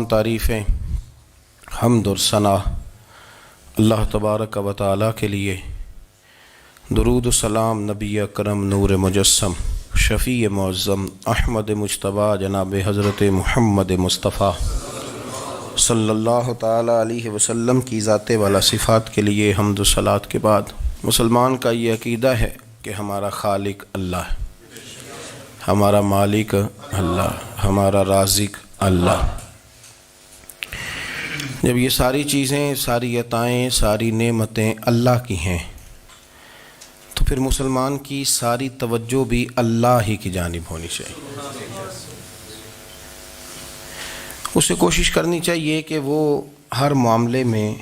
تعریفیں حمد اور ثنا اللہ تبارک و تعالی کے لیے، درود و سلام نبی اکرم نور مجسم شفیع معظم احمد مجتبیٰ جناب حضرت محمد مصطفیٰ صلی اللہ تعالی علیہ وسلم کی ذات والا صفات کے لیے حمد و صلات کے بعد مسلمان کا یہ عقیدہ ہے کہ ہمارا خالق اللہ ہے، ہمارا مالک اللہ، ہمارا رازق اللہ۔ جب یہ ساری چیزیں، ساری عطائیں، ساری نعمتیں اللہ کی ہیں تو پھر مسلمان کی ساری توجہ بھی اللہ ہی کی جانب ہونی چاہیے۔ اسے کوشش کرنی چاہیے کہ وہ ہر معاملے میں،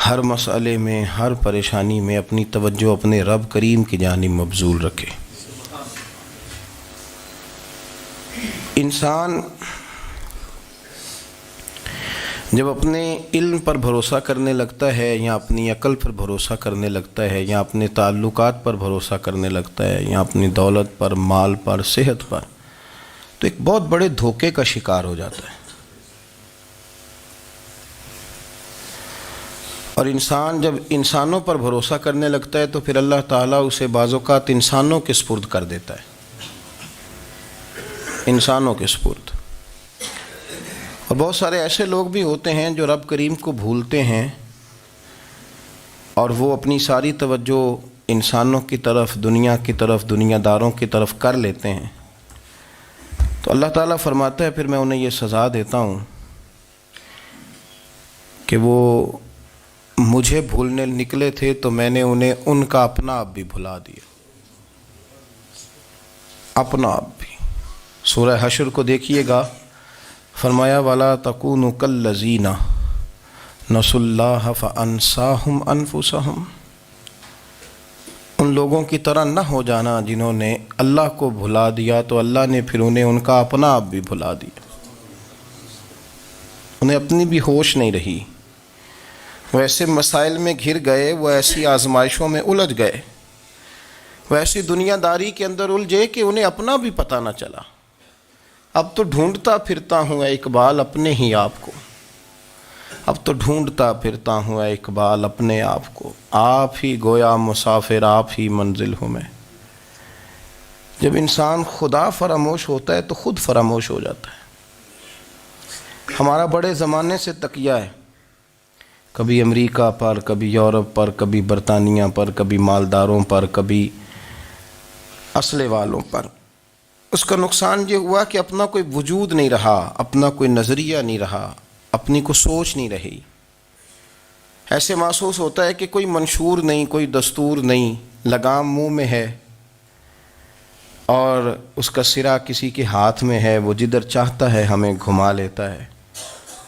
ہر مسئلے میں، ہر پریشانی میں اپنی توجہ اپنے رب کریم کی جانب مبذول رکھے۔ انسان جب اپنے علم پر بھروسہ کرنے لگتا ہے یا اپنی عقل پر بھروسہ کرنے لگتا ہے یا اپنے تعلقات پر بھروسہ کرنے لگتا ہے یا اپنی دولت پر، مال پر، صحت پر، تو ایک بہت بڑے دھوکے کا شکار ہو جاتا ہے۔ اور انسان جب انسانوں پر بھروسہ کرنے لگتا ہے تو پھر اللہ تعالیٰ اسے بعض اوقات انسانوں کے سپرد کر دیتا ہے، انسانوں کے سپرد۔ اور بہت سارے ایسے لوگ بھی ہوتے ہیں جو رب کریم کو بھولتے ہیں اور وہ اپنی ساری توجہ انسانوں کی طرف، دنیا کی طرف، دنیا داروں کی طرف کر لیتے ہیں، تو اللہ تعالیٰ فرماتا ہے پھر میں انہیں یہ سزا دیتا ہوں کہ وہ مجھے بھولنے نکلے تھے تو میں نے انہیں ان کا اپنا آپ بھی بھلا دیا، اپنا آپ بھی۔ سورہ حشر کو دیکھیے گا، فرمایا وَلَا تَكُونُوا كَالَّذِينَ نَسُوا اللَّهَ فَأَنسَاهُمْ أَنفُسَهُمْ۔ ان لوگوں کی طرح نہ ہو جانا جنہوں نے اللہ کو بھلا دیا تو اللہ نے پھر انہیں ان کا اپنا آپ بھی بھلا دیا، انہیں اپنی بھی ہوش نہیں رہی، وہ ایسے مسائل میں گھر گئے، وہ ایسی آزمائشوں میں الجھ گئے، وہ ایسی دنیا داری کے اندر الجھے کہ انہیں اپنا بھی پتہ نہ چلا۔ اب تو ڈھونڈتا پھرتا ہوں اے اقبال اپنے ہی آپ کو، اب تو ڈھونڈتا پھرتا ہوں اے اقبال اپنے آپ کو، آپ ہی گویا مسافر، آپ ہی منزل ہوں میں۔ جب انسان خدا فراموش ہوتا ہے تو خود فراموش ہو جاتا ہے۔ ہمارا بڑے زمانے سے تکیہ ہے، کبھی امریکہ پر، کبھی یورپ پر، کبھی برطانیہ پر، کبھی مالداروں پر، کبھی اسلحے والوں پر۔ اس کا نقصان یہ ہوا کہ اپنا کوئی وجود نہیں رہا، اپنا کوئی نظریہ نہیں رہا، اپنی کوئی سوچ نہیں رہی۔ ایسے محسوس ہوتا ہے کہ کوئی منشور نہیں، کوئی دستور نہیں، لگام منہ میں ہے اور اس کا سرا کسی کے ہاتھ میں ہے، وہ جدھر چاہتا ہے ہمیں گھما لیتا ہے۔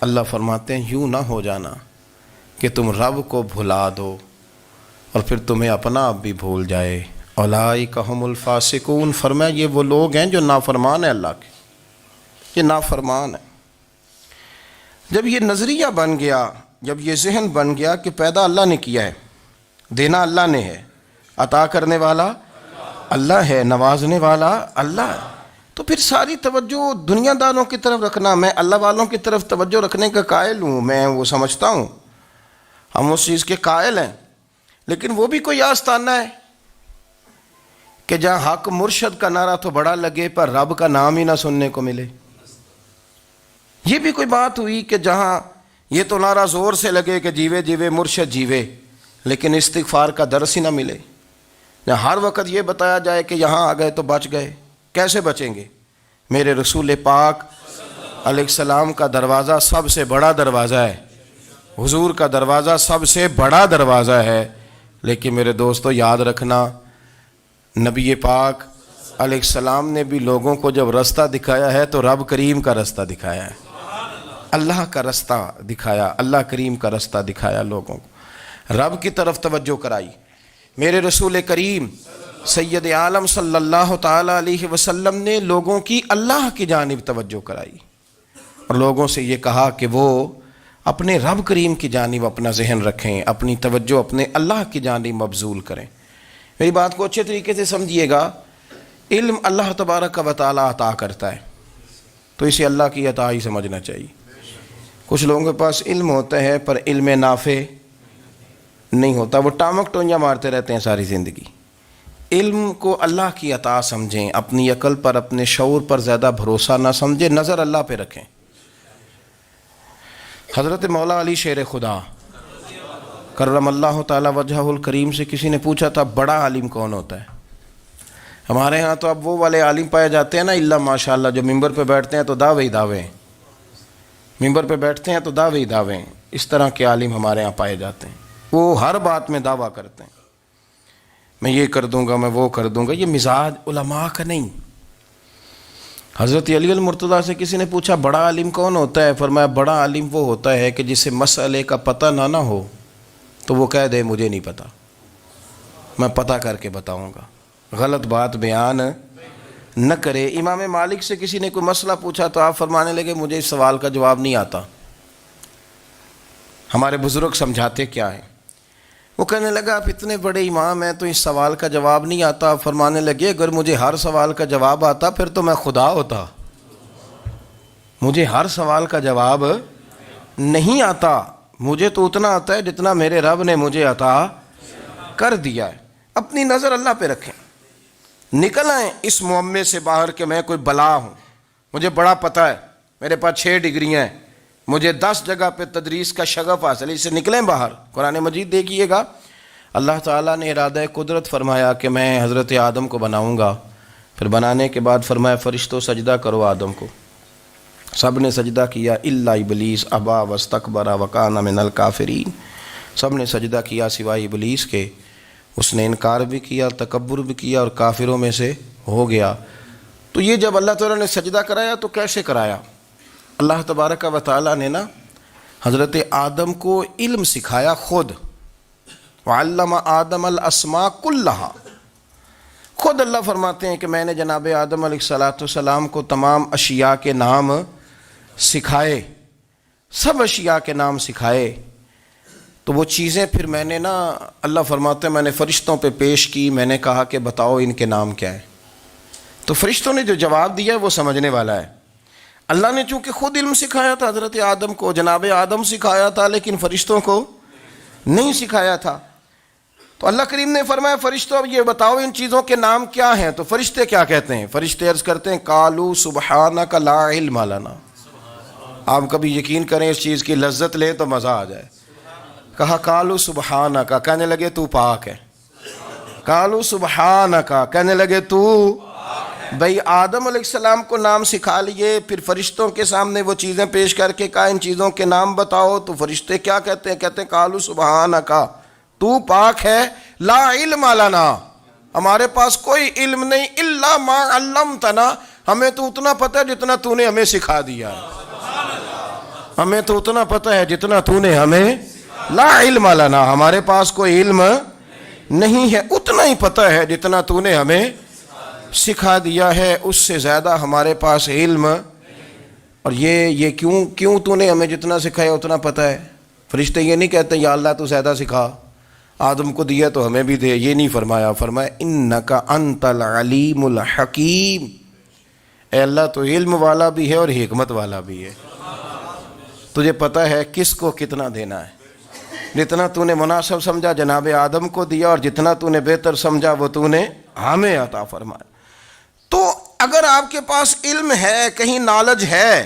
اللہ فرماتے ہیں یوں نہ ہو جانا کہ تم رب کو بھلا دو اور پھر تمہیں اپنا آپ بھی بھول جائے۔ اولئک ھم الفاسقون، فرمایا یہ وہ لوگ ہیں جو نافرمان ہیں اللہ کے، یہ نافرمان ہیں۔ جب یہ نظریہ بن گیا، جب یہ ذہن بن گیا کہ پیدا اللہ نے کیا ہے، دینا اللہ نے ہے، عطا کرنے والا اللہ ہے، نوازنے والا اللہ ہے، تو پھر ساری توجہ دنیا داروں کی طرف رکھنا، میں اللہ والوں کی طرف توجہ رکھنے کا قائل ہوں، میں وہ سمجھتا ہوں، ہم اس چیز کے قائل ہیں، لیکن وہ بھی کوئی آستانہ ہے کہ جہاں حق مرشد کا نعرہ تو بڑا لگے پر رب کا نام ہی نہ سننے کو ملے۔ یہ بھی کوئی بات ہوئی کہ جہاں یہ تو نعرہ زور سے لگے کہ جیوے جیوے مرشد جیوے، لیکن استغفار کا درس ہی نہ ملے۔ جہاں ہر وقت یہ بتایا جائے کہ یہاں آ گئے تو بچ گئے، کیسے بچیں گے؟ میرے رسول پاک علیہ السلام کا دروازہ سب سے بڑا دروازہ ہے، حضور کا دروازہ سب سے بڑا دروازہ ہے، لیکن میرے دوستو یاد رکھنا، نبی پاک علیہ السلام نے بھی لوگوں کو جب رستہ دکھایا ہے تو رب کریم کا رستہ دکھایا ہے، اللہ کا رستہ دکھایا، اللہ کریم کا رستہ دکھایا، لوگوں کو رب کی طرف توجہ کرائی۔ میرے رسول کریم سید عالم صلی اللہ تعالی علیہ وسلم نے لوگوں کی اللہ کی جانب توجہ کرائی اور لوگوں سے یہ کہا کہ وہ اپنے رب کریم کی جانب اپنا ذہن رکھیں، اپنی توجہ اپنے اللہ کی جانب مبذول کریں۔ میری بات کو اچھے طریقے سے سمجھیے گا، علم اللہ تبارک و تعالی عطا کرتا ہے، تو اسے اللہ کی عطا ہی سمجھنا چاہیے۔ کچھ لوگوں کے پاس علم ہوتا ہے پر علم نافع نہیں ہوتا، وہ ٹامک ٹونجا مارتے رہتے ہیں ساری زندگی۔ علم کو اللہ کی عطا سمجھیں، اپنی عقل پر اپنے شعور پر زیادہ بھروسہ نہ سمجھیں، نظر اللہ پہ رکھیں۔ حضرت مولا علی شیر خدا کرم اللہ تعالی وجہہ الکریم سے کسی نے پوچھا تھا بڑا عالم کون ہوتا ہے؟ ہمارے ہاں تو اب وہ والے عالم پائے جاتے ہیں نا اللہ ماشاء اللہ، جو ممبر پہ بیٹھتے ہیں تو دعوے ہی دعوے، ممبر پہ بیٹھتے ہیں تو دعوے ہی دعوے، اس طرح کے عالم ہمارے ہاں پائے جاتے ہیں۔ وہ ہر بات میں دعویٰ کرتے ہیں، میں یہ کر دوں گا، میں وہ کر دوں گا۔ یہ مزاج علماء کا نہیں۔ حضرت علی المرتضیٰ سے کسی نے پوچھا بڑا عالم کون ہوتا ہے؟ فرمایا بڑا عالم وہ ہوتا ہے کہ جسے مسئلے کا پتہ نہ ہو تو وہ کہہ دے مجھے نہیں پتہ، میں پتہ کر کے بتاؤں گا، غلط بات بیان نہ کرے۔ امام مالک سے کسی نے کوئی مسئلہ پوچھا تو آپ فرمانے لگے مجھے اس سوال کا جواب نہیں آتا، ہمارے بزرگ سمجھاتے کیا ہیں؟ وہ کہنے لگا آپ اتنے بڑے امام ہیں تو اس سوال کا جواب نہیں آتا۔ آپ فرمانے لگے اگر مجھے ہر سوال کا جواب آتا پھر تو میں خدا ہوتا، مجھے ہر سوال کا جواب نہیں آتا، مجھے تو اتنا آتا ہے جتنا میرے رب نے مجھے عطا کر دیا ہے۔ اپنی نظر اللہ پہ رکھیں، نکل آئیں اس معمے سے باہر کہ میں کوئی بلا ہوں، مجھے بڑا پتہ ہے، میرے پاس 6 ڈگریاں ہیں، مجھے 10 جگہ پہ تدریس کا شغف حاصل ہے، اس سے نکلیں باہر۔ قرآن مجید دیکھیے گا، اللہ تعالیٰ نے ارادہ قدرت فرمایا کہ میں حضرت آدم کو بناؤں گا، پھر بنانے کے بعد فرمایا فرشتوں سجدہ کرو آدم کو، سب نے سجدہ کیا الا ابلیس ابا واستکبر وکان من الکافرین، سب نے سجدہ کیا سوائے ابلیس کے، اس نے انکار بھی کیا، تکبر بھی کیا اور کافروں میں سے ہو گیا۔ تو یہ جب اللہ تعالیٰ نے سجدہ کرایا تو کیسے کرایا؟ اللہ تبارک و تعالیٰ نے نا حضرت آدم کو علم سکھایا خود، وعلم آدم الاسماء کلہا، خود اللہ فرماتے ہیں کہ میں نے جناب آدم علیہ السلام کو تمام اشیاء کے نام سکھائے، سب اشیاء کے نام سکھائے۔ تو وہ چیزیں پھر میں نے نا، اللہ فرماتے ہیں میں نے فرشتوں پہ پیش کی، میں نے کہا کہ بتاؤ ان کے نام کیا ہے، تو فرشتوں نے جو جواب دیا ہے وہ سمجھنے والا ہے۔ اللہ نے چونکہ خود علم سکھایا تھا حضرت آدم کو، جناب آدم سکھایا تھا لیکن فرشتوں کو نہیں سکھایا تھا۔ تو اللہ کریم نے فرمایا فرشتوں اب یہ بتاؤ ان چیزوں کے نام کیا ہیں؟ تو فرشتے کیا کہتے ہیں؟ فرشتے عرض کرتے ہیں قالوا سبحانک لا علم لنا۔ آپ کبھی یقین کریں اس چیز کی لذت لیں تو مزہ آ جائے۔ کہا قالوا سبحانک، کہنے لگے تو پاک ہے، قالوا سبحانک، کہنے لگے تو بھئی آدم علیہ السلام کو نام سکھا لیے، پھر فرشتوں کے سامنے وہ چیزیں پیش کر کے کہا ان چیزوں کے نام بتاؤ، تو فرشتے کیا کہتے ہیں؟ کہتے ہیں قالوا سبحانک، تو پاک ہے، لا علم لنا، ہمارے پاس کوئی علم نہیں، الا ما علمتنا، ہمیں تو اتنا پتہ ہے جتنا تو نے ہمیں سکھا دیا ہے، ہمیں تو اتنا پتہ ہے جتنا تو نے ہمیں، لا علم لنا، ہمارے پاس کوئی علم نہیں ہے، اتنا ہی پتہ ہے جتنا تو نے ہمیں سکھا دیا ہے، اس سے زیادہ ہمارے پاس علم۔ اور یہ کیوں تو نے ہمیں جتنا سکھایا اتنا پتہ ہے؟ فرشتے یہ نہیں کہتے یا اللہ تو زیادہ سکھا، آدم کو دیا تو ہمیں بھی دے، یہ نہیں فرمایا، فرمایا انک انت العلیم الحکیم، اے اللہ تو علم والا بھی ہے اور حکمت والا بھی ہے، تجھے پتہ ہے کس کو کتنا دینا ہے، جتنا تو نے مناسب سمجھا جناب آدم کو دیا، اور جتنا تو نے بہتر سمجھا وہ تو نے ہمیں عطا فرمایا۔ تو اگر آپ کے پاس علم ہے، کہیں نالج ہے،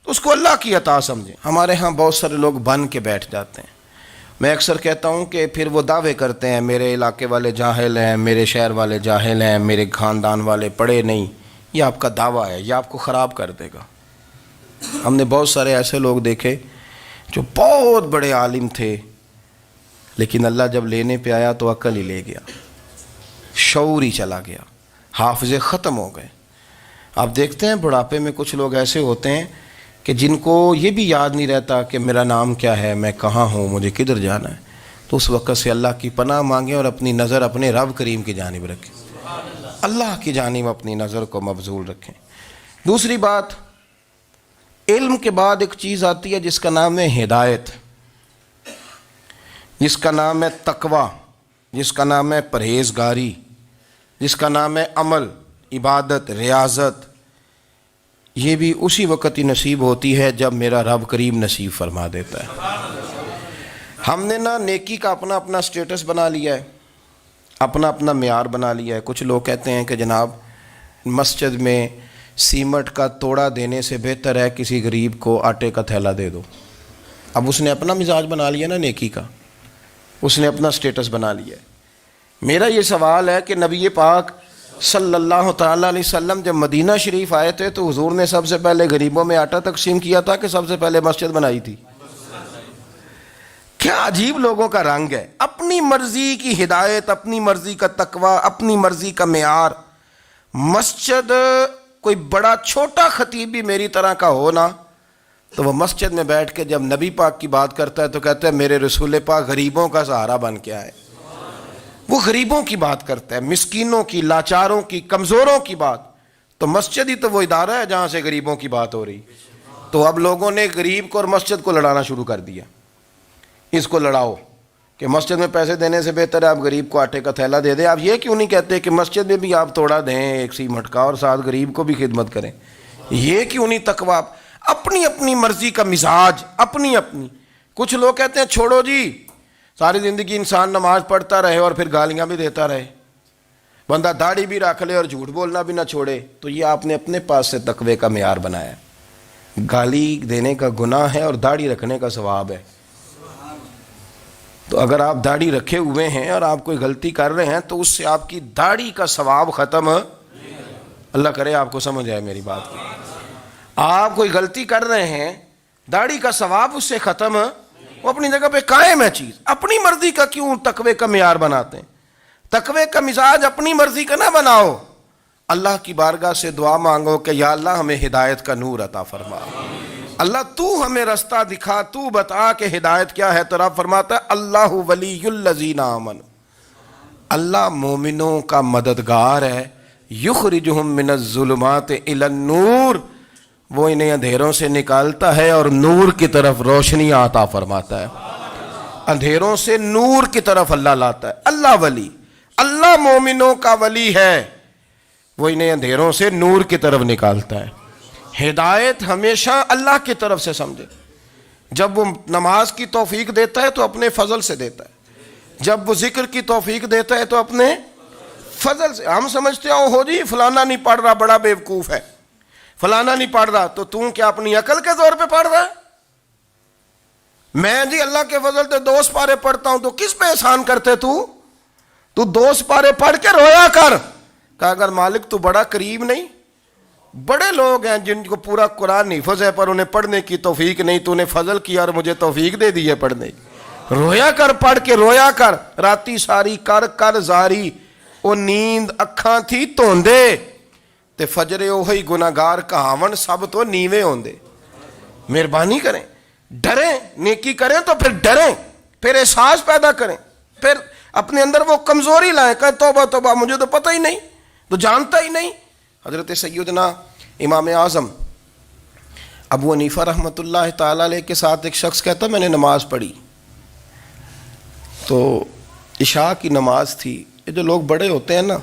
تو اس کو اللہ کی عطا سمجھیں۔ ہمارے ہاں بہت سارے لوگ بن کے بیٹھ جاتے ہیں، میں اکثر کہتا ہوں کہ پھر وہ دعوے کرتے ہیں میرے علاقے والے جاہل ہیں، میرے شہر والے جاہل ہیں، میرے خاندان والے پڑھے نہیں۔ یہ آپ کا دعویٰ ہے، یہ آپ کو خراب کر دے گا۔ ہم نے بہت سارے ایسے لوگ دیکھے جو بہت بڑے عالم تھے، لیکن اللہ جب لینے پہ آیا تو عقل ہی لے گیا، شعور ہی چلا گیا، حافظے ختم ہو گئے۔ آپ دیکھتے ہیں بڑھاپے میں کچھ لوگ ایسے ہوتے ہیں کہ جن کو یہ بھی یاد نہیں رہتا کہ میرا نام کیا ہے، میں کہاں ہوں، مجھے کدھر جانا ہے۔ تو اس وقت سے اللہ کی پناہ مانگیں اور اپنی نظر اپنے رب کریم کی جانب رکھیں، اللہ کی جانب اپنی نظر کو مبذول رکھیں۔ دوسری بات، علم کے بعد ایک چیز آتی ہے جس کا نام ہے ہدایت، جس کا نام ہے تقویٰ، جس کا نام ہے پرہیزگاری، جس کا نام ہے عمل، عبادت، ریاضت۔ یہ بھی اسی وقت ہی نصیب ہوتی ہے جب میرا رب کریم نصیب فرما دیتا ہے۔ ہم نے نا نیکی کا اپنا اپنا سٹیٹس بنا لیا ہے، اپنا اپنا معیار بنا لیا ہے۔ کچھ لوگ کہتے ہیں کہ جناب مسجد میں سیمٹ کا توڑا دینے سے بہتر ہے کسی غریب کو آٹے کا تھیلا دے دو۔ اب اس نے اپنا مزاج بنا لیا نا نیکی کا، اس نے اپنا سٹیٹس بنا لیا ہے۔ میرا یہ سوال ہے کہ نبی پاک صلی اللہ تعالیٰ علیہ وسلم جب مدینہ شریف آئے تھے تو حضور نے سب سے پہلے غریبوں میں آٹا تقسیم کیا تھا کہ سب سے پہلے مسجد بنائی تھی؟ کیا عجیب لوگوں کا رنگ ہے، اپنی مرضی کی ہدایت، اپنی مرضی کا تقوی، اپنی مرضی کا معیار۔ مسجد کوئی بڑا چھوٹا خطیب بھی میری طرح کا ہو نا تو وہ مسجد میں بیٹھ کے جب نبی پاک کی بات کرتا ہے تو کہتا ہے میرے رسول پاک غریبوں کا سہارا بن کے آئے۔ وہ غریبوں کی بات کرتا ہے، مسکینوں کی، لاچاروں کی، کمزوروں کی بات۔ تو مسجد ہی تو وہ ادارہ ہے جہاں سے غریبوں کی بات ہو رہی۔ تو اب لوگوں نے غریب کو اور مسجد کو لڑانا شروع کر دیا، اس کو لڑاؤ کہ مسجد میں پیسے دینے سے بہتر ہے آپ غریب کو آٹے کا تھیلا دے دیں۔ آپ یہ کیوں نہیں کہتے کہ مسجد میں بھی آپ توڑا دیں ایک سیمٹ کا اور ساتھ غریب کو بھی خدمت کریں؟ یہ کیوں نہیں تقویٰ؟ اپنی اپنی مرضی کا مزاج، اپنی اپنی۔ کچھ لوگ کہتے ہیں چھوڑو جی، ساری زندگی انسان نماز پڑھتا رہے اور پھر گالیاں بھی دیتا رہے، بندہ داڑھی بھی رکھ لے اور جھوٹ بولنا بھی نہ چھوڑے، تو یہ آپ نے اپنے پاس سے تقوی کا معیار بنایا ہے۔ گالی دینے کا گناہ ہے اور داڑھی رکھنے کا ثواب ہے۔ تو اگر آپ داڑھی رکھے ہوئے ہیں اور آپ کوئی غلطی کر رہے ہیں تو اس سے آپ کی داڑھی کا ثواب ختم، اللہ کرے آپ کو سمجھ آئے میری بات کی۔ آپ کوئی غلطی کر رہے ہیں، داڑھی کا ثواب اس سے ختم، وہ اپنی جگہ پہ قائم ہے چیز۔ اپنی مرضی کا کیوں تقوی کا معیار بناتے ہیں؟ تقوی کا مزاج اپنی مرضی کا نہ بناؤ، اللہ کی بارگاہ سے دعا مانگو کہ یا اللہ ہمیں ہدایت کا نور عطا فرما، اللہ تو ہمیں رستہ دکھا، تو بتا کہ ہدایت کیا ہے۔ تو رب فرماتا ہے اللہ ولی الذین آمنوا، اللہ مومنوں کا مددگار ہے، یخرجہم من الظلمات الی النور، وہ انہیں اندھیروں سے نکالتا ہے اور نور کی طرف روشنی عطا فرماتا ہے۔ اندھیروں سے نور کی طرف اللہ لاتا ہے۔ اللہ ولی، اللہ مومنوں کا ولی ہے، وہ انہیں اندھیروں سے نور کی طرف نکالتا ہے۔ ہدایت ہمیشہ اللہ کی طرف سے سمجھے۔ جب وہ نماز کی توفیق دیتا ہے تو اپنے فضل سے دیتا ہے، جب وہ ذکر کی توفیق دیتا ہے تو اپنے فضل سے۔ ہم سمجھتے ہیں ہو جی فلانا نہیں پڑھ رہا بڑا بیوقوف ہے، فلانا نہیں پڑھ رہا، تو کیا اپنی عقل کے زور پہ پڑھ رہا ہے؟ میں جی اللہ کے فضل سے 2 سپارے پڑھتا ہوں، تو کس پہ احسان کرتے تو 2 سپارے پڑھ کے رویا کر۔ کہا اگر مالک تو بڑا قریب نہیں، بڑے لوگ ہیں جن کو پورا قرآن حفظ ہے پر انہیں پڑھنے کی توفیق نہیں، تو انہیں فضل کیا اور مجھے توفیق دے دی ہے پڑھنے کی۔ رویا کر، پڑھ کے رویا کر، راتی ساری کر کر زاری، وہ نیند اکھاں تھی توندے تے فجرے اوہی گناہگار کہاون سب تو نیوے ہوندے۔ مہربانی کریں، ڈریں، نیکی کریں تو پھر ڈریں، پھر احساس پیدا کریں، پھر اپنے اندر وہ کمزوری لائیں، کہیں توبہ توبہ مجھے تو پتہ ہی نہیں، تو جانتا ہی نہیں۔ حضرت سیدنا امام اعظم ابو حنیفہ رحمۃ اللہ تعالیٰ علیہ کے ساتھ ایک شخص کہتا میں نے نماز پڑھی، تو عشاء کی نماز تھی۔ یہ جو لوگ بڑے ہوتے ہیں نا،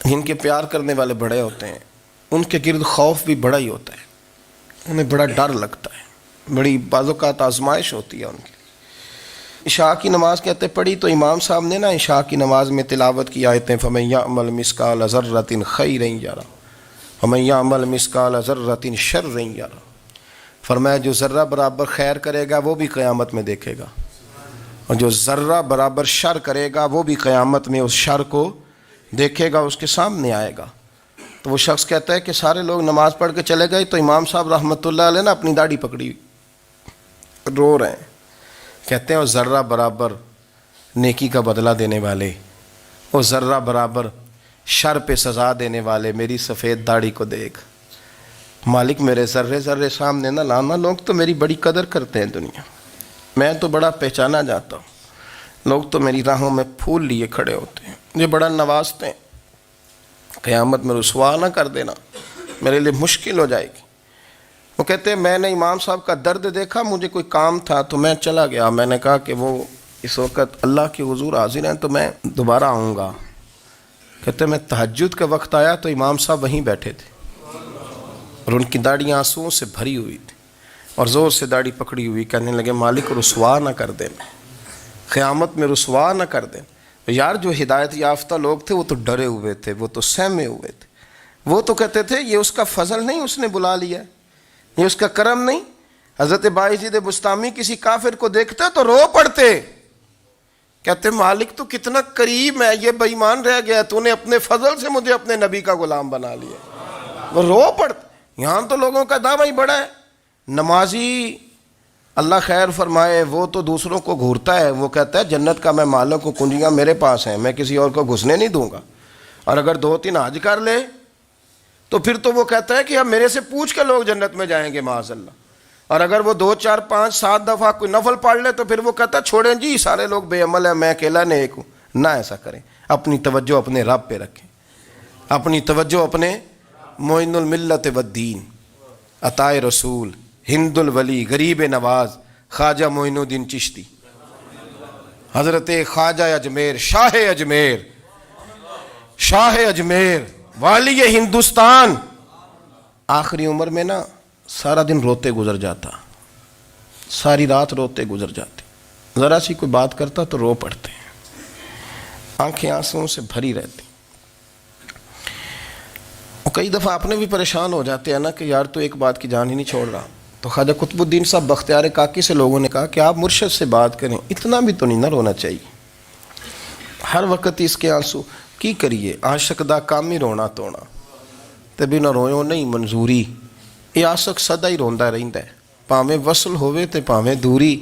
جن کے پیار کرنے والے بڑے ہوتے ہیں، ان کے گرد خوف بھی بڑا ہی ہوتا ہے، انہیں بڑا ڈر لگتا ہے، بڑی بعض اوقات آزمائش ہوتی ہے ان کی۔ عشاء کی نماز کہتے پڑھی تو امام صاحب نے نا عشاء کی نماز میں تلاوت کی آیتیں فَمَن يَعْمَلْ مِثْقَالَ ذَرَّةٍ خَيْرًا يَرَهُ وَمَن يَعْمَلْ مِثْقَالَ ذَرَّةٍ شَرًّا يَرَهُ، فرمایا جو ذرہ برابر خیر کرے گا وہ بھی قیامت میں دیکھے گا، اور جو ذرہ برابر شر کرے گا وہ بھی قیامت میں اس شر کو دیکھے گا، اس کے سامنے آئے گا۔ تو وہ شخص کہتا ہے کہ سارے لوگ نماز پڑھ کے چلے گئے تو امام صاحب رحمۃ اللہ علیہ نے اپنی داڑھی پکڑی، رو رہے ہیں، کہتے ہیں وہ ذرہ برابر نیکی کا بدلہ دینے والے، وہ ذرہ برابر شر پہ سزا دینے والے میری سفید داڑھی کو دیکھ، مالک میرے ذرے ذرے سامنے نہ لانا، لوگ تو میری بڑی قدر کرتے ہیں دنیا، میں تو بڑا پہچانا جاتا ہوں، لوگ تو میری راہوں میں پھول لیے کھڑے ہوتے ہیں، مجھے بڑا نوازتے ہیں، قیامت میں رسوا نہ کر دینا، میرے لیے مشکل ہو جائے گی۔ وہ کہتے ہیں میں نے امام صاحب کا درد دیکھا، مجھے کوئی کام تھا تو میں چلا گیا، میں نے کہا کہ وہ اس وقت اللہ کے حضور حاضر ہیں تو میں دوبارہ آؤں گا۔ کہتے ہیں میں تہجد کے وقت آیا تو امام صاحب وہیں بیٹھے تھے، اور ان کی داڑیاں آنسوؤں سے بھری ہوئی تھی اور زور سے داڑھی پکڑی ہوئی، کہنے لگے مالک رسوا نہ کر دینا، قیامت میں رسوا نہ کر دینا۔ یار جو ہدایت یافتہ لوگ تھے وہ تو ڈرے ہوئے تھے، وہ تو سہمے ہوئے تھے، وہ تو کہتے تھے یہ اس کا فضل نہیں، اس نے بلا لیا، یہ اس کا کرم نہیں۔ حضرت بایزید بسطامی کسی کافر کو دیکھتے تو رو پڑتے، کہتے مالک تو کتنا کریم ہے، یہ بے ایمان رہ گیا، تو نے اپنے فضل سے مجھے اپنے نبی کا غلام بنا لیا۔ وہ رو پڑتے۔ یہاں تو لوگوں کا دعویٰ ہی بڑا ہے، نمازی اللہ خیر فرمائے وہ تو دوسروں کو گھورتا ہے، وہ کہتا ہے جنت کا میں مالک ہوں، کنجیاں میرے پاس ہیں، میں کسی اور کو گھسنے نہیں دوں گا۔ اور اگر 2-3 حج کر لے تو پھر تو وہ کہتا ہے کہ اب میرے سے پوچھ کے لوگ جنت میں جائیں گے معاذ اللہ۔ اور اگر وہ 2 4 5 7 دفعہ کوئی نفل پڑھ لے تو پھر وہ کہتا ہے چھوڑیں جی سارے لوگ بے عمل ہیں، میں اکیلا نیک ہوں۔ نہ ایسا کریں، اپنی توجہ اپنے رب پہ رکھیں، اپنی توجہ اپنے معین الملت والدین، عطائے رسول، ہند الولی، غریب نواز، خواجہ معین الدین چشتی، حضرت خواجہ اجمیر، شاہ اجمیر، شاہ اجمیر، والی ہندوستان۔ آخری عمر میں نا سارا دن روتے گزر جاتا، ساری رات روتے گزر جاتی، ذرا سی کوئی بات کرتا تو رو پڑتے، آنکھیں آنسوؤں سے بھری رہتی۔ کئی دفعہ اپنے بھی پریشان ہو جاتے ہیں نا کہ یار تو ایک بات کی جان ہی نہیں چھوڑ رہا۔ تو خواجہ قطب الدین صاحب بختیار کاکی سے لوگوں نے کہا کہ آپ مرشد سے بات کریں، اتنا بھی تو نہیں نہ رونا چاہیے، ہر وقت اس کے آنسو کی کریے، عاشق دا کام ہی رونا تونا، تبھی نہ رویو نہیں منظوری، یہ عاشق سدا ہی روندا رہندا ہے، پاویں وصل ہوئے تے پاویں دوری،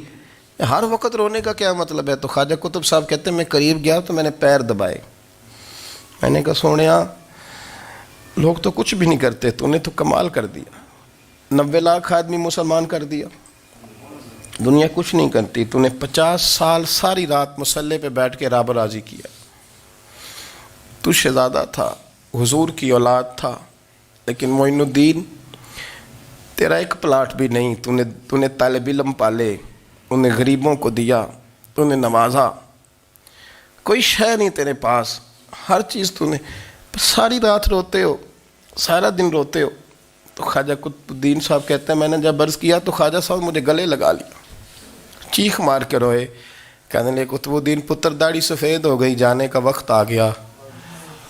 ہر وقت رونے کا کیا مطلب ہے؟ تو خواجہ قطب صاحب کہتے ہیں میں قریب گیا تو میں نے پیر دبائے، میں نے کہا سونیا لوگ تو کچھ بھی نہیں کرتے، تو نے تو کمال کر دیا، 90 لاکھ آدمی مسلمان کر دیا، دنیا کچھ نہیں کرتی، تو نے 50 سال ساری رات مصلے پہ بیٹھ کے رب راضی کیا، تو شہزادہ تھا، حضور کی اولاد تھا، لیکن معین الدین تیرا ایک پلاٹ بھی نہیں، تو نے طالب علم پالے، انہیں غریبوں کو دیا، تو نے نوازا، کوئی شے نہیں تیرے پاس، ہر چیز تو نے، ساری رات روتے ہو، سارا دن روتے ہو۔ تو خواجہ قطب الدین صاحب کہتے ہیں میں نے جب عرض کیا تو خواجہ صاحب مجھے گلے لگا لیا، چیخ مار کے روئے، کہنے لگے قطب الدین پتر داڑھی سفید ہو گئی، جانے کا وقت آ گیا،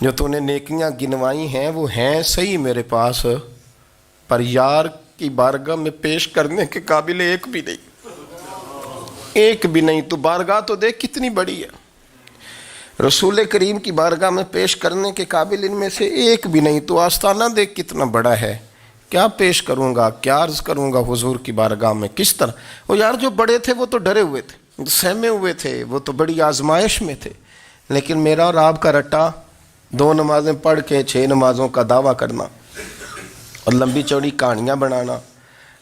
جو تو نے نیکیاں گنوائی ہیں وہ ہیں صحیح میرے پاس، پر یار کی بارگاہ میں پیش کرنے کے قابل ایک بھی نہیں، ایک بھی نہیں۔ تو بارگاہ تو دیکھ کتنی بڑی ہے، رسول کریم کی بارگاہ میں پیش کرنے کے قابل ان میں سے ایک بھی نہیں، تو آستانہ دیکھ کتنا بڑا ہے، کیا پیش کروں گا، کیا عرض کروں گا حضور کی بارگاہ میں، کس طرح؟ وہ یار جو بڑے تھے وہ تو ڈرے ہوئے تھے، سہمے ہوئے تھے، وہ تو بڑی آزمائش میں تھے، لیکن میرا اور آپ کا رٹا 2 نمازیں پڑھ کے 6 نمازوں کا دعویٰ کرنا اور لمبی چوڑی کہانیاں بنانا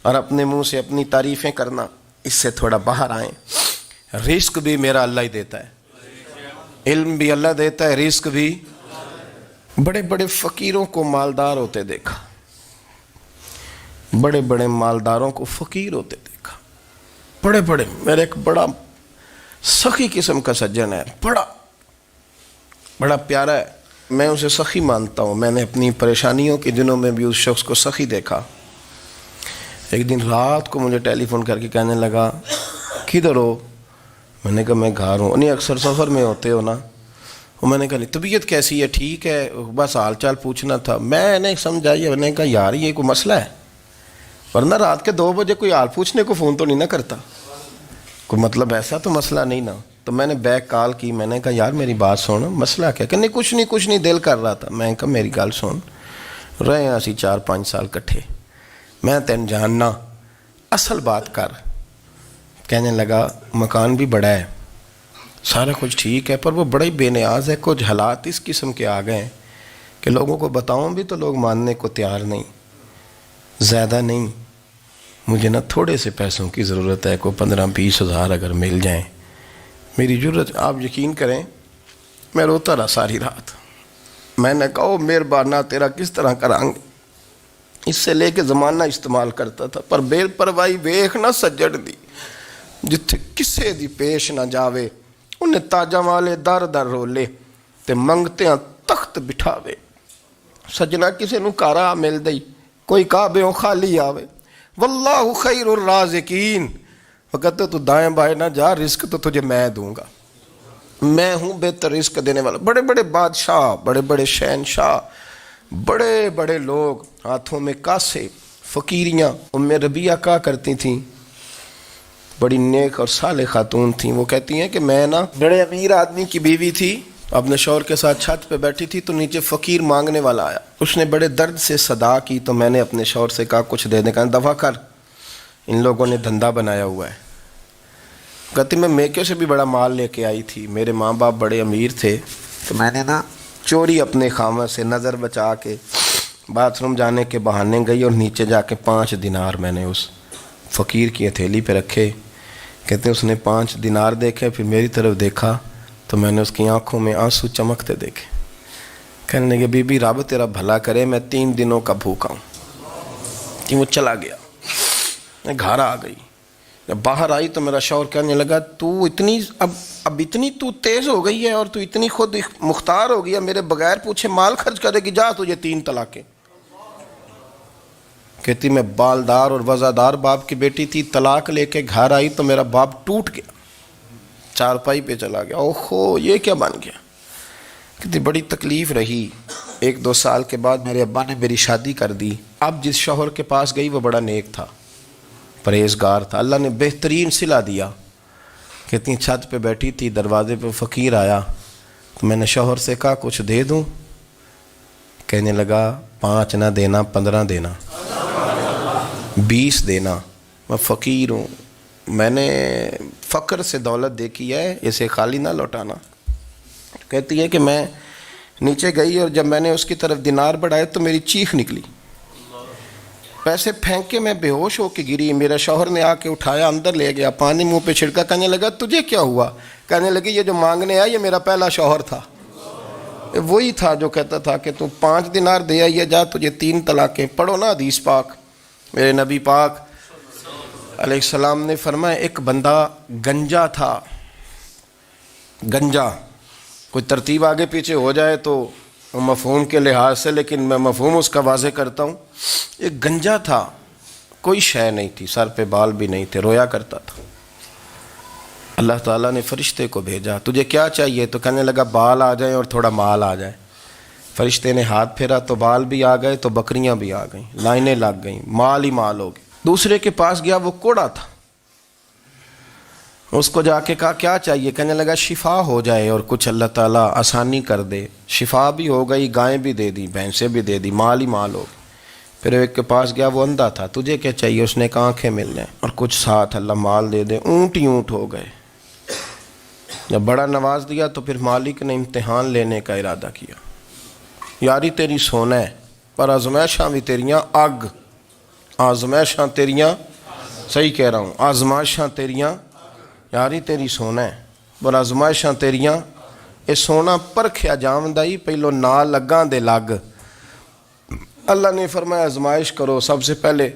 اور اپنے منہ سے اپنی تعریفیں کرنا، اس سے تھوڑا باہر آئیں۔ رزق بھی میرا اللہ ہی دیتا ہے، علم بھی اللہ دیتا ہے، رزق بھی۔ بڑے بڑے فقیروں کو مالدار ہوتے دیکھا، بڑے بڑے مالداروں کو فقیر ہوتے دیکھا، بڑے بڑے، میرے ایک بڑا سخی قسم کا سجن ہے، بڑا پیارا ہے، میں اسے سخی مانتا ہوں، میں نے اپنی پریشانیوں کے دنوں میں بھی اس شخص کو سخی دیکھا۔ ایک دن رات کو مجھے ٹیلی فون کر کے کہنے لگا کدھر ہو؟ میں نے کہا میں گھر ہوں۔ نہیں اکثر سفر میں ہوتے ہو نا؟ اور میں نے کہا طبیعت کیسی ہے؟ ٹھیک ہے، بس حال چال پوچھنا تھا۔ میں نے سمجھائی، میں نے کہا یار یہ کوئی مسئلہ ہے، ورنہ رات کے 2 بجے کوئی حال پوچھنے کو فون تو نہیں نہ کرتا، کوئی مطلب ایسا تو مسئلہ نہیں نا؟ تو میں نے بیک کال کی، میں نے کہا یار میری بات سن، مسئلہ کیا؟ کہ نہیں کچھ نہیں دل کر رہا تھا۔ میں نے کہا میری گل سن، رہے ہیں اسی 4-5 سال کٹھے، میں تین جاننا، اصل بات کر۔ کہنے لگا مکان بھی بڑا ہے، سارا کچھ ٹھیک ہے، پر وہ بڑا ہی بے نیاز ہے، کچھ حالات اس قسم کے آ گئے ہیں کہ لوگوں کو بتاؤں بھی تو لوگ ماننے کو تیار نہیں، زیادہ نہیں، مجھے نا تھوڑے سے پیسوں کی ضرورت ہے، کوئی 15-20 ہزار اگر مل جائیں میری ضرورت۔ آپ یقین کریں میں روتا رہا ساری رات۔ میں نے کہا مہربانہ تیرا کس طرح کرانگے، اس سے لے کے زمانہ استعمال کرتا تھا، پر بے پرواہی ویخ نہ سجڑ دی، جتھے کسے دی پیش نہ جاوے، انہیں تاجاں والے در در رولے تے منگتے ہیں تخت بٹھاوے۔ سجنا کسے نو کارا مل دئی، کوئی کعبے خالی آوے. واللہ خیر الرازقین. وہ کہتے تو دائیں بائیں نہ جا، رزق تو تجھے میں دوں گا، میں ہوں بہتر رزق دینے والا. بڑے بڑے بادشاہ، بڑے بڑے شہنشاہ، بڑے بڑے لوگ، ہاتھوں میں کاسے، فقیریاں. ام ربیعہ کہا کرتی تھیں، بڑی نیک اور صالح خاتون تھیں. وہ کہتی ہیں کہ میں نا بڑے امیر آدمی کی بیوی تھی، اپنے شوہر کے ساتھ چھت پہ بیٹھی تھی تو نیچے فقیر مانگنے والا آیا. اس نے بڑے درد سے صدا کی تو میں نے اپنے شوہر سے کہا کچھ دے دیں. کہا دفع کر، ان لوگوں نے دھندا بنایا ہوا ہے. کہتی میں میکے سے بھی بڑا مال لے کے آئی تھی، میرے ماں باپ بڑے امیر تھے تو میں نے نا چوری اپنے خامہ سے نظر بچا کے باتھ روم جانے کے بہانے گئی اور نیچے جا کے 5 دینار میں نے اس فقیر کی ہتھیلی پہ رکھے. کہتے اس نے 5 دینار دیکھے، پھر میری طرف دیکھا تو میں نے اس کی آنکھوں میں آنسو چمکتے دیکھے. کہنے لگے بی بی رب تیرا بھلا کرے، میں 3 دنوں کا بھوکا ہوں. کہ وہ چلا گیا. میں گھر آ گئی، جب باہر آئی تو میرا شوہر کہنے لگا تو اتنی اب اتنی تو تیز ہو گئی ہے اور تو اتنی خود مختار ہو گئی ہے، میرے بغیر پوچھے مال خرچ کرے گی، جا تجھے 3 طلاقیں. کہتی میں بالدار اور وزادار باپ کی بیٹی تھی، طلاق لے کے گھر آئی تو میرا باپ ٹوٹ گیا، چارپائی پہ چلا گیا. اوہو یہ کیا بن گیا. کہتی بڑی تکلیف رہی. 1-2 سال کے بعد میرے ابا نے میری شادی کر دی. اب جس شوہر کے پاس گئی وہ بڑا نیک تھا، پرہیزگار تھا، اللہ نے بہترین صلہ دیا. کہتی چھت پہ بیٹھی تھی، دروازے پہ فقیر آیا تو میں نے شوہر سے کہا کچھ دے دوں. کہنے لگا 5 نہ دینا، 15 دینا، 20 دینا، میں فقیر ہوں، میں نے فقر سے دولت دیکھی ہے، اسے خالی نہ لوٹانا. کہتی ہے کہ میں نیچے گئی اور جب میں نے اس کی طرف دینار بڑھائے تو میری چیخ نکلی، پیسے پھینک کے میں بے ہوش ہو کے گری. میرا شوہر نے آ کے اٹھایا، اندر لے گیا، پانی منہ پہ چھڑکا. کہنے لگا تجھے کیا ہوا. کہنے لگی یہ جو مانگنے آیا یہ میرا پہلا شوہر تھا، وہی تھا جو کہتا تھا کہ تو 5 دینار دے آئیے، جا تجھے 3 طلاقیں. پڑھو نا حدیث پاک. میرے نبی پاک علیہ السلام نے فرمایا ایک بندہ گنجا تھا. گنجا، کوئی ترتیب آگے پیچھے ہو جائے تو مفہوم کے لحاظ سے، لیکن میں مفہوم اس کا واضح کرتا ہوں. ایک گنجا تھا، کوئی شے نہیں تھی، سر پہ بال بھی نہیں تھے، رویا کرتا تھا. اللہ تعالیٰ نے فرشتے کو بھیجا، تجھے کیا چاہیے. تو کہنے لگا بال آ جائیں اور تھوڑا مال آ جائے. فرشتے نے ہاتھ پھیرا تو بال بھی آ گئے تو بکریاں بھی آ گئیں، لائنیں لگ گئیں، مال ہی مال ہو گئے. دوسرے کے پاس گیا، وہ کوڑا تھا. اس کو جا کے کہا کیا چاہیے. کہنے لگا شفا ہو جائے اور کچھ اللہ تعالیٰ آسانی کر دے. شفا بھی ہو گئی، گائیں بھی دے دی، بھینسیں بھی دے دی، مال ہی مال ہو گئی. پھر ایک کے پاس گیا، وہ اندھا تھا. تجھے کیا چاہیے. اس نے کہا آنکھیں مل جائیں اور کچھ ساتھ اللہ مال دے دے. اونٹ ہی اونٹ ہو گئے. جب بڑا نواز دیا تو پھر مالک نے امتحان لینے کا ارادہ کیا. یاری تیری سونا ہے پر آزمائشاں بھی تیریاں اگ. آزمائشاں تیریاں، صحیح کہہ رہا ہوں، آزمائشاں تیریاں، یاری تیری سونا ہے پر آزمائشاں تیریاں. اے سونا پرکھیا جامدائی پہلو نہ لگاں دے لگ. اللہ نے فرمایا آزمائش کرو. سب سے پہلے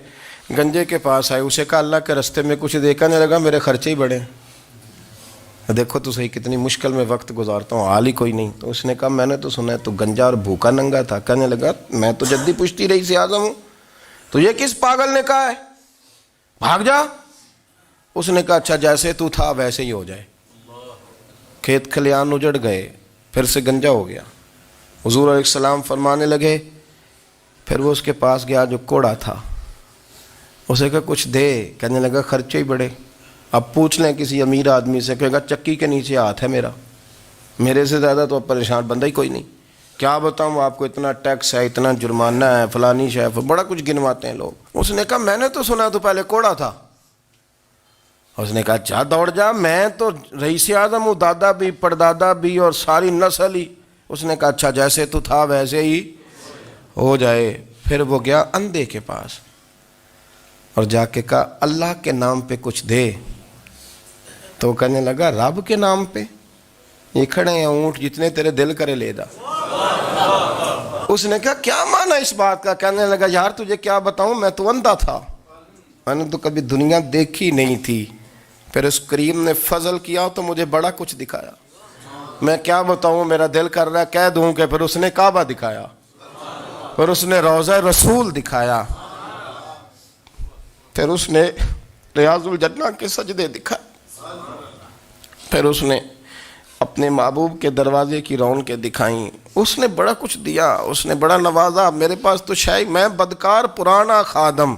گنجے کے پاس آئے، اسے کہا اللہ کے رستے میں کچھ دیکھنے لگا، میرے خرچے ہی بڑے. دیکھو تو صحیح کتنی مشکل میں وقت گزارتا ہوں، حال ہی کوئی نہیں. تو اس نے کہا میں نے تو سنا ہے تو گنجا اور بھوکا ننگا تھا. کہنے لگا میں تو جدی پشتی رئیس اعظم ہوں، تجھے کس پاگل نے کہا ہے بھاگ جا. اس نے کہا اچھا جیسے تو تھا ویسے ہی ہو جائے. کھیت کھلیان اجڑ گئے، پھر سے گنجا ہو گیا. حضور علیہ السلام فرمانے لگے. پھر وہ اس کے پاس گیا جو کوڑا تھا، اسے کہا کچھ دے. کہنے لگا خرچے ہی بڑے. اب پوچھ لیں کسی امیر آدمی سے، کہے گا چکی کے نیچے ہاتھ ہے میرا، میرے سے زیادہ تو اب پریشان بندہ ہی کوئی نہیں. کیا بتاؤں آپ کو، اتنا ٹیکس ہے، اتنا جرمانہ ہے، فلانی شے، بڑا کچھ گنواتے ہیں لوگ. اس نے کہا میں نے تو سنا تو پہلے کوڑا تھا. اس نے کہا جا دوڑ جا، میں تو رئیس اعظم ہوں، دادا بھی پردادا بھی اور ساری نسل ہی. اس نے کہا اچھا جیسے تو تھا ویسے ہی ہو جائے. پھر وہ گیا اندھے کے پاس اور جا کے کہا اللہ کے نام پہ کچھ دے. تو کہنے لگا رب کے نام پہ؟ یہ کھڑے ہیں اونٹ، جتنے تیرے دل کرے لے جا. اس نے کہا کیا معنی اس بات کا. کہنے لگا یار تجھے کیا بتاؤں، میں تو اندھا تھا، میں نے تو کبھی دنیا دیکھی نہیں تھی. پھر اس کریم نے فضل کیا تو مجھے بڑا کچھ دکھایا. میں کیا بتاؤں، میرا دل کر رہا ہے کہہ دوں کہ پھر اس نے کعبہ دکھایا، پھر اس نے روضہ رسول دکھایا، پھر اس نے ریاض الجنہ کے سجدے دکھائے، پھر اس نے اپنے محبوب کے دروازے کی رونقیں دکھائیں، اس نے بڑا کچھ دیا، اس نے بڑا نوازا۔ میرے پاس تو شاید میں بدکار پرانا خادم،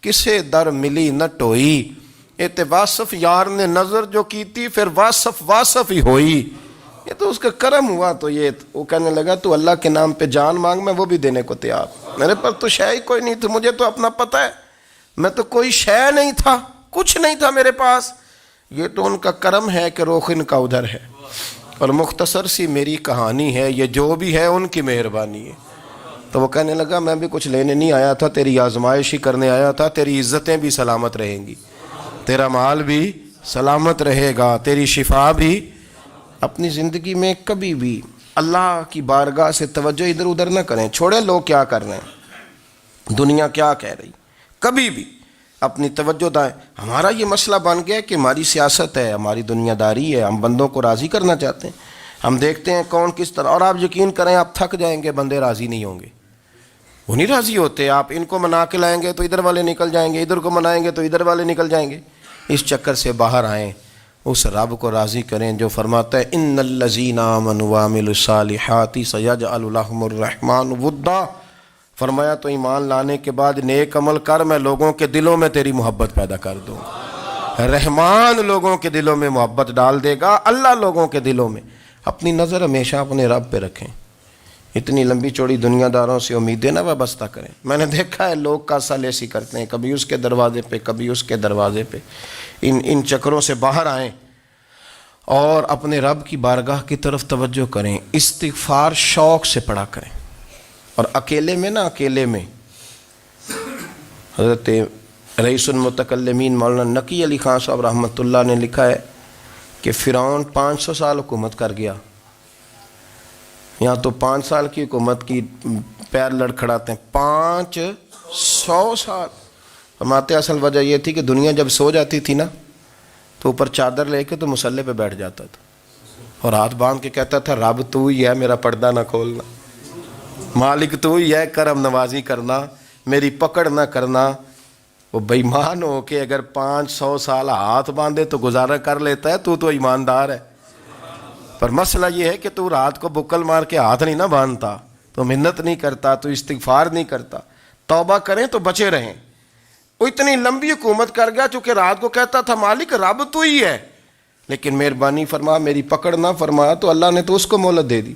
کسے در ملی نہ ٹوئی، ایت واصف یار نے نظر جو کی تھی، پھر واصف ہی ہوئی۔ یہ تو اس کا کرم ہوا۔ تو یہ وہ کہنے لگا تو اللہ کے نام پہ جان مانگ، میں وہ بھی دینے کو تیار۔ میرے پاس تو شے کوئی نہیں تھی، مجھے تو اپنا پتہ ہے، میں تو کوئی شے نہیں تھا، کچھ نہیں تھا میرے پاس۔ یہ تو ان کا کرم ہے کہ رخ ان کا ادھر ہے، اور مختصر سی میری کہانی ہے، یہ جو بھی ہے ان کی مہربانی ہے۔ تو وہ کہنے لگا میں بھی کچھ لینے نہیں آیا تھا، تیری آزمائش ہی کرنے آیا تھا، تیری عزتیں بھی سلامت رہیں گی، تیرا مال بھی سلامت رہے گا، تیری شفا بھی۔ اپنی زندگی میں کبھی بھی اللہ کی بارگاہ سے توجہ ادھر ادھر نہ کریں، چھوڑیں لوگ کیا کر رہے ہیں، دنیا کیا کہہ رہی، کبھی بھی اپنی توجہ دائیں۔ ہمارا یہ مسئلہ بن گیا کہ ہماری سیاست ہے، ہماری دنیا داری ہے، ہم بندوں کو راضی کرنا چاہتے ہیں، ہم دیکھتے ہیں کون کس طرح، اور آپ یقین کریں آپ تھک جائیں گے، بندے راضی نہیں ہوں گے، وہ نہیں راضی ہوتے۔ آپ ان کو منا کے لائیں گے تو ادھر والے نکل جائیں گے، ادھر کو منائیں گے تو ادھر والے نکل جائیں گے۔ اس چکر سے باہر آئیں، اس رب کو راضی کریں جو فرماتا ہے ان الذین آمنوا وعملوا الصالحات سیجعل لهم الرحمن ودا۔ فرمایا تو ایمان لانے کے بعد نیک عمل کر، میں لوگوں کے دلوں میں تیری محبت پیدا کر دوں۔ رحمان لوگوں کے دلوں میں محبت ڈال دے گا، اللہ لوگوں کے دلوں میں۔ اپنی نظر ہمیشہ اپنے رب پہ رکھیں، اتنی لمبی چوڑی دنیا داروں سے امیدیں نہ وابستہ کریں۔ میں نے دیکھا ہے لوگ کا سال ایسی کرتے ہیں، کبھی اس کے دروازے پہ کبھی اس کے دروازے پہ۔ ان چکروں سے باہر آئیں اور اپنے رب کی بارگاہ کی طرف توجہ کریں، استغفار شوق سے پڑھا کریں، اور اکیلے میں نا، اکیلے میں۔ حضرت رئیس المتکلمین مولانا نقی علی خان صاحب رحمۃ اللہ نے لکھا ہے کہ فرعون 500 سال حکومت کر گیا، یہاں تو 5 سال کی حکومت کی پیر لڑکھڑاتے ہیں، 500 سال۔ فرماتے اصل وجہ یہ تھی کہ دنیا جب سو جاتی تھی نا تو اوپر چادر لے کے تو مسلح پہ بیٹھ جاتا تھا، اور ہاتھ باندھ کے کہتا تھا رب تو ہی ہے، میرا پردہ نہ کھولنا، مالک تو ہی ہے، کرم نوازی کرنا، میری پکڑ نہ کرنا۔ وہ بے ایمان ہو کے اگر 500 سال ہاتھ باندھے تو گزارا کر لیتا ہے، تو ایماندار ہے۔ پر مسئلہ یہ ہے کہ تو رات کو بکل مار کے ہاتھ نہیں نہ باندھتا، تو منت نہیں کرتا، تو استغفار نہیں کرتا۔ توبہ کریں تو بچے رہیں۔ وہ اتنی لمبی حکومت کر گیا چونکہ رات کو کہتا تھا مالک رب تو ہی ہے، لیکن مہربانی فرما، میری پکڑ نہ فرمایا، تو اللہ نے تو اس کو مہلت دے دی۔